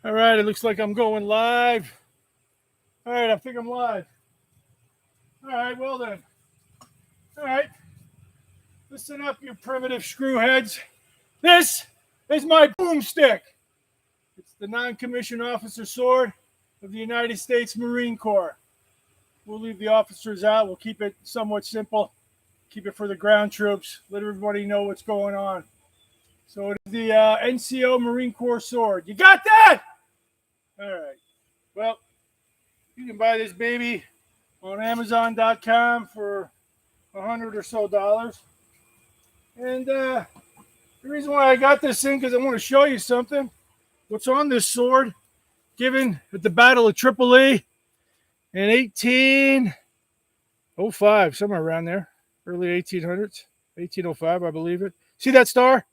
All right, it looks like I'm going live. All right, I think I'm live. All right, well then. All right, listen up, you primitive screwheads. This is my boomstick. It's the non-commissioned officer sword of the United States Marine Corps. We'll leave the officers out. We'll keep it somewhat simple. Keep it for the ground troops. Let everybody know what's going on. So it is the NCO Marine Corps sword. You got that? All right. Well, you can buy this baby on Amazon.com for $100 or so. And the reason why I got this thing because I want to show you something. What's on this sword, given at the Battle of Tripoli in 1805, somewhere around there, early 1800s, 1805, I believe it. See that star?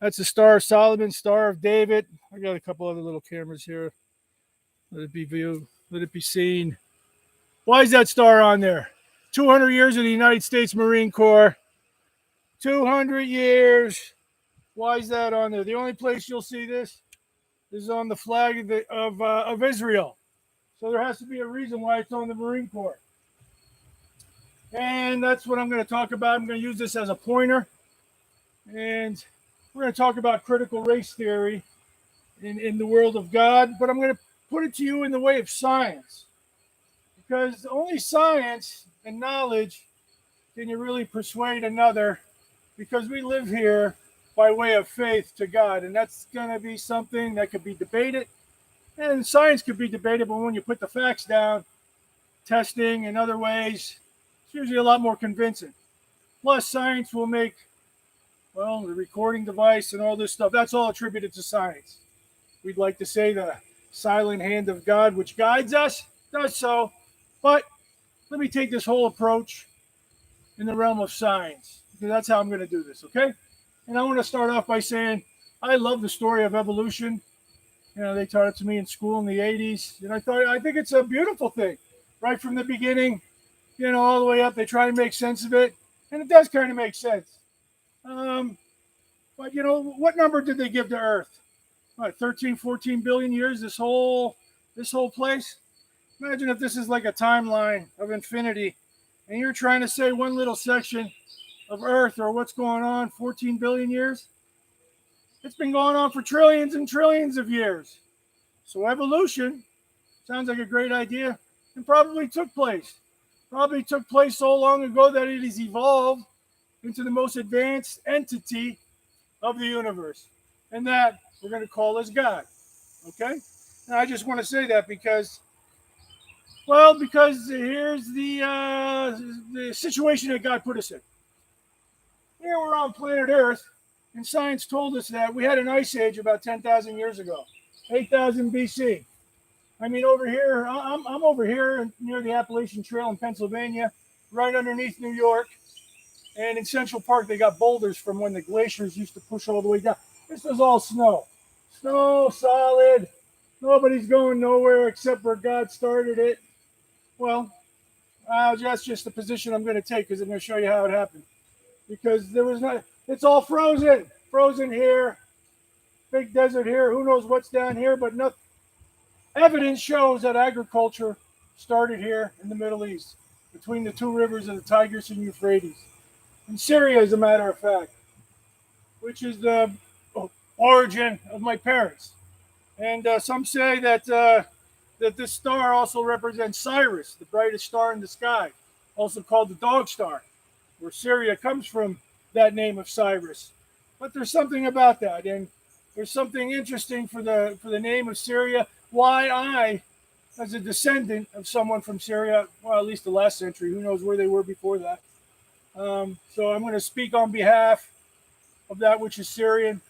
That's the Star of Solomon, Star of David. I got a couple other little cameras here. Let it be viewed. Let it be seen. Why is that star on there? 200 years of the United States Marine Corps. 200 years. Why is that on there? The only place you'll see this is on the flag of Israel. So there has to be a reason why it's on the Marine Corps. And that's what I'm going to talk about. I'm going to use this as a pointer. And we're going to talk about critical race theory in the world of God. But I'm going to put it to you in the way of science. Because only science and knowledge can you really persuade another, because we live here by way of faith to God. And that's going to be something that could be debated. And science could be debated, but when you put the facts down, testing and other ways, it's usually a lot more convincing. Plus, science will make, well, the recording device and all this stuff, that's all attributed to science. We'd like to say the silent hand of God, which guides us, does so. But let me take this whole approach in the realm of science, because that's how I'm going to do this, okay? And I want to start off by saying I love the story of evolution. You know, they taught it to me in school in the 80s. And I think it's a beautiful thing. Right from the beginning, you know, all the way up, they try to make sense of it. And it does kind of make sense. But, you know, what number did they give to Earth? What, 13, 14 billion years, this whole place? Imagine if this is like a timeline of infinity, and you're trying to say one little section of Earth or what's going on 14 billion years. It's been going on for trillions and trillions of years. So evolution sounds like a great idea, and probably took place. Probably took place so long ago that it has evolved into the most advanced entity of the universe, and that we're going to call as God. Okay? Now I just want to say that because here's the situation that God put us in. Here we're on planet Earth, and science told us that we had an ice age about 10,000 years ago, 8,000 BC. I mean, over here, I'm over here near the Appalachian Trail in Pennsylvania, right underneath New York. And in Central Park, they got boulders from when the glaciers used to push all the way down. This was all snow. Snow, solid. Nobody's going nowhere except where God started it. Well, that's just the position I'm going to take, because I'm going to show you how it happened. Because there was not, it's all frozen. Frozen here, big desert here. Who knows what's down here, but nothing. Evidence shows that agriculture started here in the Middle East, between the two rivers of the Tigris and Euphrates. In Syria, as a matter of fact, which is the origin of my parents. And some say that this star also represents Sirius, the brightest star in the sky, also called the dog star, where Syria comes from that name of Cyrus. But there's something about that, and there's something interesting for the name of Syria. Why I, as a descendant of someone from Syria, well, at least the last century, who knows where they were before that. So I'm going to speak on behalf of that which is Syrian,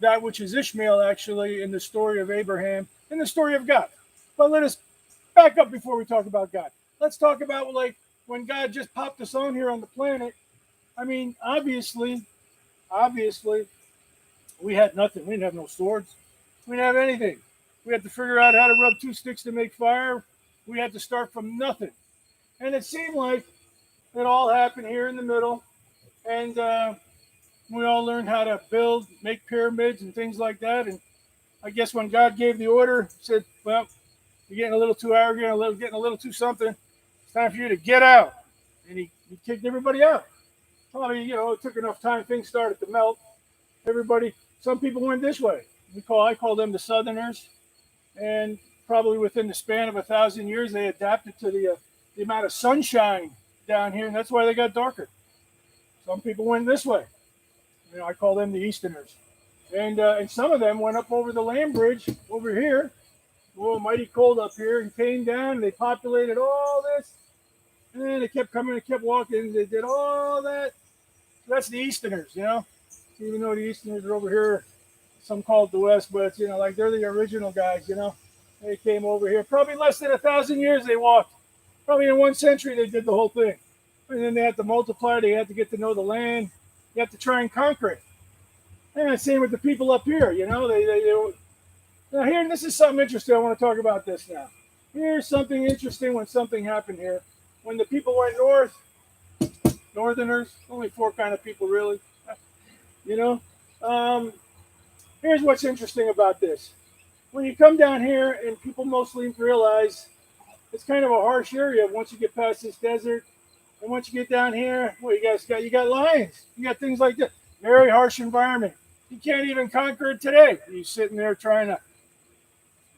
that which is Ishmael, actually, in the story of Abraham, in the story of God. But let us back up before we talk about God. Let's talk about, like, when God just popped us on here on the planet. I mean, obviously, we had nothing. We didn't have no swords. We didn't have anything. We had to figure out how to rub two sticks to make fire. We had to start from nothing. And it seemed like it all happened here in the middle. And we all learned how to build, make pyramids and things like that. And I guess when God gave the order, said, "Well, you're getting a little too arrogant, getting a little too something. It's time for you to get out." And he kicked everybody out. Probably, it took enough time. Things started to melt. Everybody, some people went this way. I call them the Southerners, and probably within the span of 1,000 years, they adapted to the amount of sunshine down here, and that's why they got darker. Some people went this way. I call them the Easterners, and some of them went up over the land bridge over here. Oh, mighty cold up here, and came down. And they populated all this, and then they kept coming, they kept walking. They did all that. So that's the Easterners, Even though the Easterners are over here, some call it the West, but it's, like they're the original guys, They came over here. Probably less than 1,000 years they walked. Probably in 1 century they did the whole thing. And then they had to multiply. They had to get to know the land. You have to try and conquer it. And same with the people up here, they now here, this is something interesting. I want to talk about this now. Here's something interesting when something happened here. When the people went north, Northerners, only four kind of people really, you know. Here's what's interesting about this. When you come down here, and people mostly realize it's kind of a harsh area once you get past this desert. And once you get down here, well, you got lions. You got things like that. Very harsh environment. You can't even conquer it today. You're sitting there trying to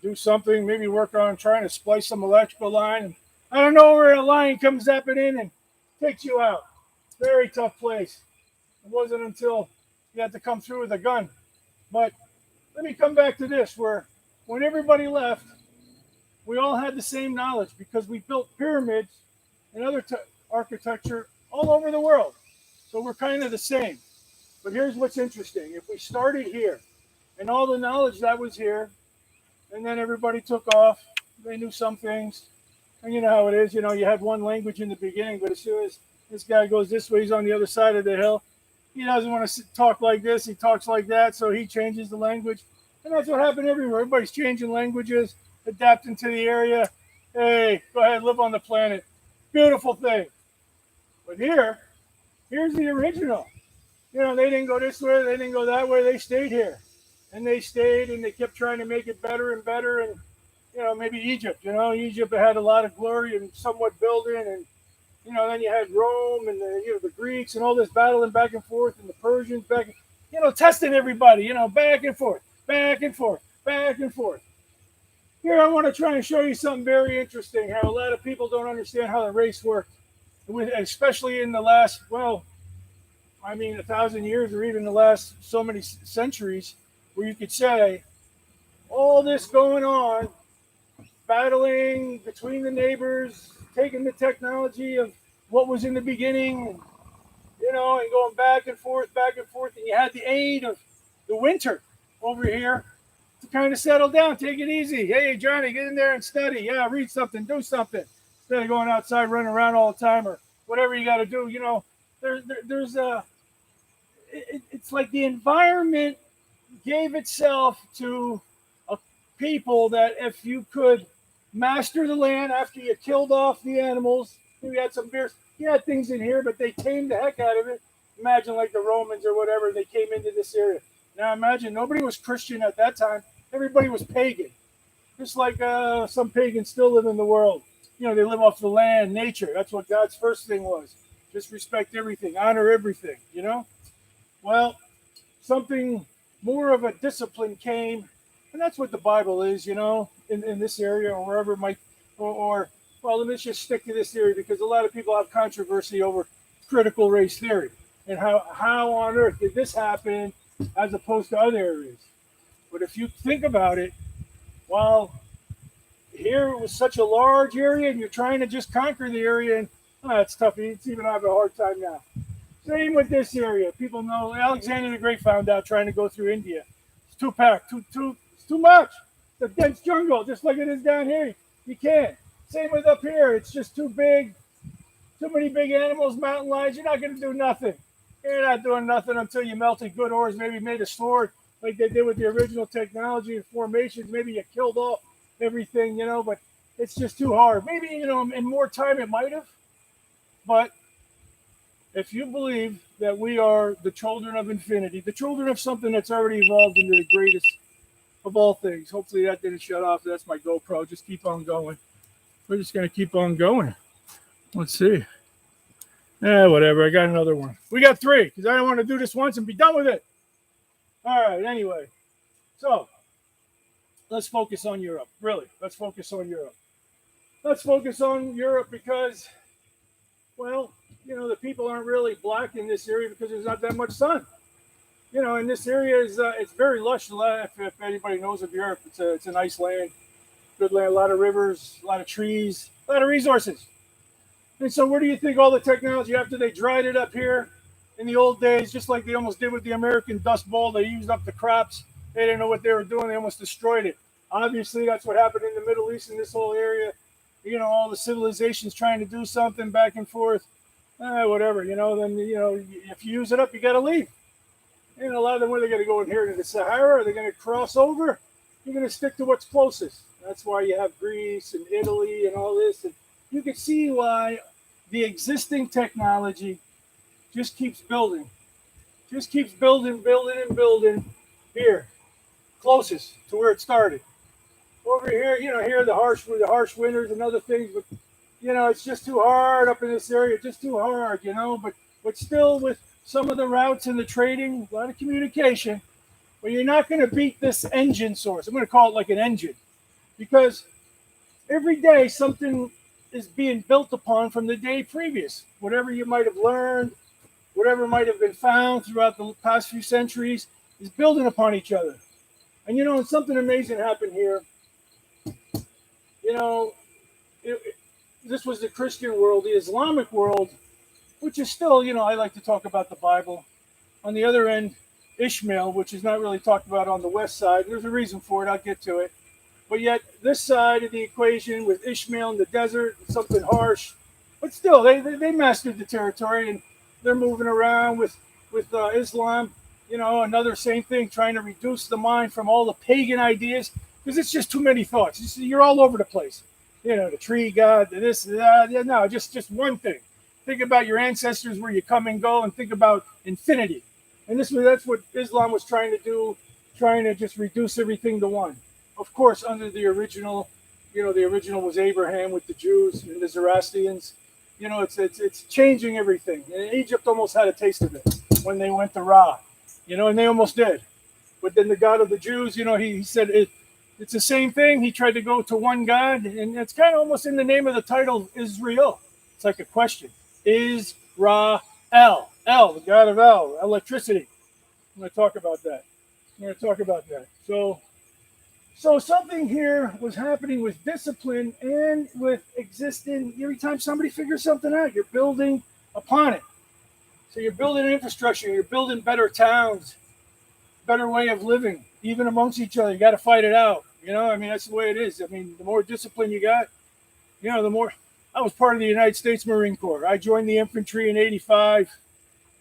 do something, maybe work on trying to splice some electrical line. And I don't know where a lion comes zapping in and takes you out. Very tough place. It wasn't until you had to come through with a gun. But let me come back to this, where when everybody left, we all had the same knowledge because we built pyramids and other architecture all over the world. So we're kind of the same. But here's what's interesting. If we started here and all the knowledge that was here, and then everybody took off, they knew some things. And you know how it is, you had one language in the beginning, but as soon as this guy goes this way, he's on the other side of the hill. He doesn't want to talk like this, he talks like that, so he changes the language. And that's what happened everywhere. Everybody's changing languages, adapting to the area. Hey, go ahead, live on the planet. Beautiful thing. But here's the original. They didn't go this way, they didn't go that way, they stayed here. And they stayed, and they kept trying to make it better and better. And, maybe Egypt, Egypt had a lot of glory and somewhat building. And, then you had Rome and, the Greeks and all this battling back and forth, and the Persians testing everybody, back and forth, back and forth, back and forth. Here, I want to try and show you something very interesting, how a lot of people don't understand how the race worked, especially in the last, 1,000 years, or even the last so many centuries, where you could say all this going on, battling between the neighbors, taking the technology of what was in the beginning, and going back and forth, and you had the aid of the winter over here to kind of settle down, take it easy. Hey, Johnny, get in there and study. Yeah, read something, do something, instead of going outside running around all the time, or whatever you got to do. It's like the environment gave itself to a people that if you could master the land after you killed off the animals, you had some beers, you had things in here, but they tamed the heck out of it. Imagine like the Romans or whatever, they came into this area. Now imagine nobody was Christian at that time. Everybody was pagan. Just like some pagans still live in the world. They live off the land, nature. That's what God's first thing was. Just respect everything, honor everything, Well, something more of a discipline came, and that's what the Bible is, in this area or wherever it might, or well, let's just stick to this theory, because a lot of people have controversy over critical race theory and how on earth did this happen as opposed to other areas. But if you think about it, while here it was such a large area and you're trying to just conquer the area, and it's tough. It's even having a hard time now. Same with this area. People know Alexander the Great found out trying to go through India. It's too packed, it's too much. It's a dense jungle, just like it is down here. You can't. Same with up here. It's just too big. Too many big animals, mountain lions. You're not going to do nothing. You're not doing nothing until you melted good ores, maybe made a sword like they did with the original technology and formations. Maybe you killed off everything, but it's just too hard. Maybe, in more time it might have. But if you believe that we are the children of infinity, the children of something that's already evolved into the greatest of all things. Hopefully that didn't shut off. That's my GoPro. Just keep on going. We're just going to keep on going. Let's see. Whatever. I got another one. We got 3 because I don't want to do this once and be done with it. All right. Anyway, so let's focus on Europe. Really, let's focus on Europe. Let's focus on Europe because, well, the people aren't really black in this area because there's not that much sun. And this area is it's very lush. If anybody knows of Europe, it's a nice land, good land, a lot of rivers, a lot of trees, a lot of resources. And so where do you think all the technology, after they dried it up here in the old days, just like they almost did with the American Dust Bowl, they used up the crops. They didn't know what they were doing. They almost destroyed it. Obviously, that's what happened in the Middle East, in this whole area. All the civilizations trying to do something back and forth. Whatever, then, if you use it up, you got to leave. And a lot of them, where they're going to go in here to the Sahara? Are they going to cross over? You're going to stick to what's closest. That's why you have Greece and Italy and all this. And you can see why the existing technology just keeps building. Just keeps building here, closest to where it started. Over here, here the harsh winters and other things, but it's just too hard up in this area, just too hard, but still with some of the routes and the trading, a lot of communication, but you're not going to beat this engine source. I'm going to call it like an engine, because every day something is being built upon from the day previous. Whatever you might have learned, whatever might have been found throughout the past few centuries is building upon each other. And something amazing happened here. This was the Christian world, the Islamic world, which is still, I like to talk about the Bible. On the other end, Ishmael, which is not really talked about on the west side. There's a reason for it. I'll get to it. But yet, this side of the equation with Ishmael in the desert, something harsh. But still, they mastered the territory, and they're moving around with Islam. Another same thing, trying to reduce the mind from all the pagan ideas, because it's just too many thoughts. You're all over the place. The tree god, this, that. No, just one thing. Think about your ancestors, where you come and go, and think about infinity. And that's what Islam was trying to do, trying to just reduce everything to one. Of course, under the original, the original was Abraham with the Jews and the Zoroastrians. It's changing everything. And Egypt almost had a taste of it when they went to Ra, and they almost did. But then the God of the Jews, he said it's the same thing. He tried to go to one God, and it's kind of almost in the name of the title, Israel. It's like a question. Israel, the God of El, electricity. I'm going to talk about that. So something here was happening with discipline and with existing. Every time somebody figures something out, you're building upon it. So you're building infrastructure. You're building better towns, better way of living, even amongst each other. You got to fight it out. That's the way it is. The more discipline you got, the more. I was part of the United States Marine Corps. I joined the infantry in '85.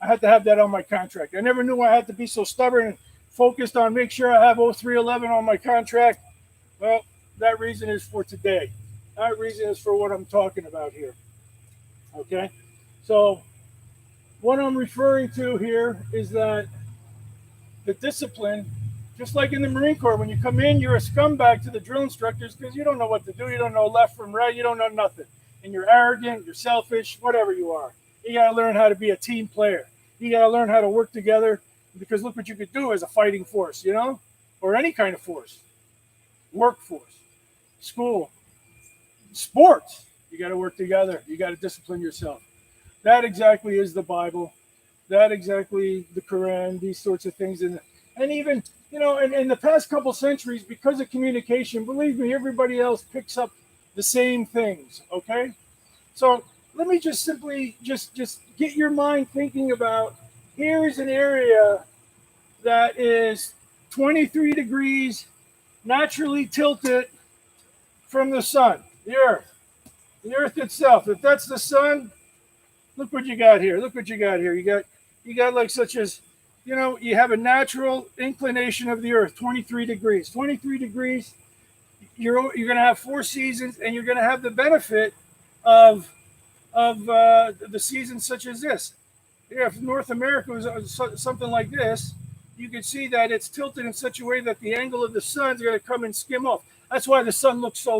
I had to have that on my contract. I never knew I had to be so stubborn and focused on make sure I have 0311 on my contract. Well, that reason is for today. That reason is for what I'm talking about here. Okay? So what I'm referring to here is that the discipline, just like in the Marine Corps, when you come in, you're a scumbag to the drill instructors because you don't know what to do. You don't know left from right. You don't know nothing. And you're arrogant, you're selfish, whatever you are. You got to learn how to be a team player. You got to learn how to work together, because look what you could do as a fighting force, or any kind of force. Workforce, school, sports. You got to work together. You got to discipline yourself. That exactly is the Bible. That exactly the Quran, these sorts of things. And even, in the past couple centuries, because of communication, believe me, everybody else picks up the same things, okay? So let me just simply just get your mind thinking about, here is an area that is 23 degrees naturally tilted from the sun, the earth itself. If that's the sun, look what you got here. You got like such as, you have a natural inclination of the earth, 23 degrees. 23 degrees, you're going to have 4 seasons, and you're going to have the benefit of the seasons such as this. If North America was something like this, you can see that it's tilted in such a way that the angle of the sun is going to come and skim off. That's why the sun looks so